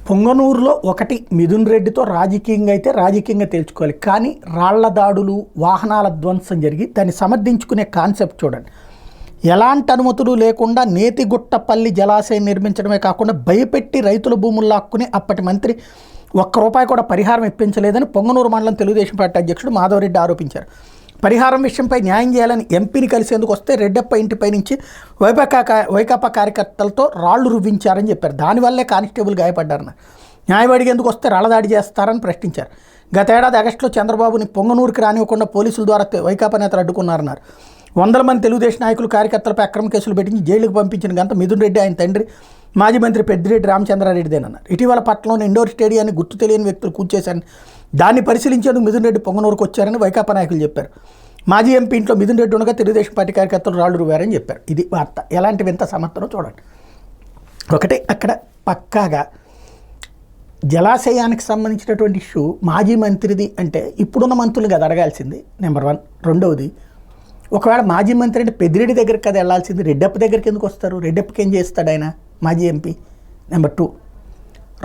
పొంగనూరులో ఒకటి మిథున్ రెడ్డితో రాజకీయంగా అయితే రాజకీయంగా తేల్చుకోవాలి. కానీ రాళ్ల దాడులు, వాహనాల ధ్వంసం జరిగి దాన్ని సమర్థించుకునే కాన్సెప్ట్ చూడండి. ఎలాంటి అనుమతులు లేకుండా నేతిగుట్టపల్లి జలాశయం నిర్మించడమే కాకుండా భయపెట్టి రైతుల భూములు లాక్కుని అప్పటి మంత్రి ₹1 కూడా పరిహారం ఇప్పించలేదని పొంగనూరు మండలం తెలుగుదేశం పార్టీ అధ్యక్షుడు మాధవరెడ్డి ఆరోపించారు. పరిహారం విషయంపై న్యాయం చేయాలని ఎంపీని కలిసేందుకు వస్తే రెడ్డప్ప ఇంటిపై నుంచి వైకాపా కార్యకర్తలతో రాళ్లు రువ్వించారని చెప్పారు. దానివల్లే కానిస్టేబుల్ గాయపడ్డారన్నారు. న్యాయం అడిగేందుకు వస్తే రాళ్లదాడి చేస్తారని ప్రశ్నించారు. గతేడాది ఆగస్టులో చంద్రబాబుని పొంగనూరుకి రానివ్వకుండా పోలీసుల ద్వారా వైకాపా నేతలు అడ్డుకున్నారన్నారు. 100 మంది తెలుగుదేశం నాయకులు కార్యకర్తలపై అక్రమ కేసులు పెట్టించి జైలుకు పంపించిన గంత మిథున్ రెడ్డి ఆయన తండ్రి మాజీ మంత్రి పెద్దిరెడ్డి రామచంద్రారెడ్డిదేనన్నారు. ఇటీవల పట్టణంలోని ఇండోర్ స్టేడియాన్ని గుర్తు తెలియని వ్యక్తులు కూల్చేశారని, దాన్ని పరిశీలించేందుకు మిథున్ రెడ్డి పొంగనూరుకు వచ్చారని వైకాపా నాయకులు చెప్పారు. మాజీ ఎంపీ ఇంట్లో మిథున్ రెడ్డి ఉండగా తెలుగుదేశం పార్టీ కార్యకర్తలు రాళ్లు రువ్వారని చెప్పారు. ఇది వార్త. ఎలాంటి వింత సమర్థనం చూడండి. ఒకటి, అక్కడ పక్కాగా జలాశయానికి సంబంధించినటువంటి ఇష్యూ మాజీ మంత్రిది అంటే ఇప్పుడున్న మంత్రులు కదా అడగాల్సింది, నెంబర్ 1. రెండవది, ఒకవేళ మాజీ మంత్రి అంటే పెద్దిరెడ్డి దగ్గరికి కదా వెళ్ళాల్సింది, రెడ్డప్ప దగ్గరికి ఎందుకు వస్తారు? రెడ్డప్పకి ఏం చేస్తాడు ఆయన, మాజీ ఎంపీ? నెంబర్ 2,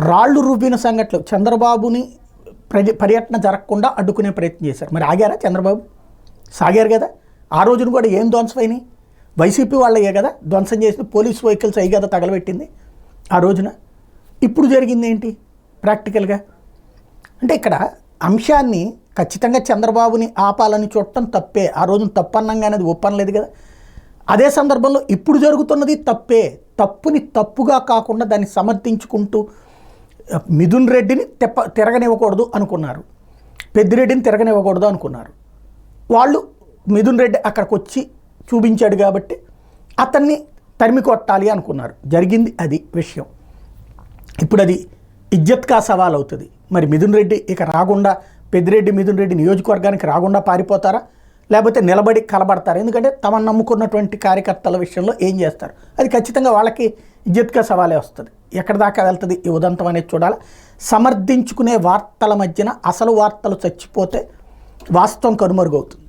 రాళ్ళు రువ్విన సంఘటనలు చంద్రబాబుని పర్యటన జరగకుండా అడ్డుకునే ప్రయత్నం చేశారు. మరి ఆగారా చంద్రబాబు? సాగారు కదా. ఆ రోజున కూడా ఏం ధ్వంసమైనాయి? వైసీపీ వాళ్ళయ్యే కదా ధ్వంసం చేసింది, పోలీస్ వెహికల్స్ అయ్యి కదా తగలబెట్టింది ఆ రోజున. ఇప్పుడు జరిగింది ఏంటి ప్రాక్టికల్గా? అంటే ఇక్కడ అంశాన్ని ఖచ్చితంగా చంద్రబాబుని ఆపాలని చూడటం తప్పే. ఆ రోజున తప్పన్నంగా అనేది ఒప్పనలేదు కదా. అదే సందర్భంలో ఇప్పుడు జరుగుతున్నది తప్పే. తప్పుని తప్పుగా కాకుండా దాన్ని సమర్థించుకుంటూ మిథున్ రెడ్డిని తిరగనివ్వకూడదు అనుకున్నారు, పెద్దిరెడ్డిని తిరగనివ్వకూడదు అనుకున్నారు వాళ్ళు. మిథున్ రెడ్డి అక్కడికి వచ్చి చూపించాడు కాబట్టి అతన్ని తరిమి కొట్టాలి అనుకున్నారు. జరిగింది అది విషయం. ఇప్పుడు అది ఇజ్జత్కా సవాల్ అవుతుంది. మరి మిథున్ రెడ్డి ఇక రాకుండా, పెద్దిరెడ్డి మిథున్ రెడ్డి నియోజకవర్గానికి రాకుండా పారిపోతారా, లేకపోతే నిలబడి కలబడతారా? ఎందుకంటే తమను నమ్ముకున్నటువంటి కార్యకర్తల విషయంలో ఏం చేస్తారు? అది ఖచ్చితంగా వాళ్ళకి ఇజ్జత్గా సవాలే వస్తుంది. ఎక్కడి దాకా వెళ్తుంది ఈ ఉదంతం అనేది చూడాలి. సమర్థించుకునే వార్తల మధ్యన అసలు వార్తలు చచ్చిపోతే వాస్తవం కనుమరుగవుతుంది.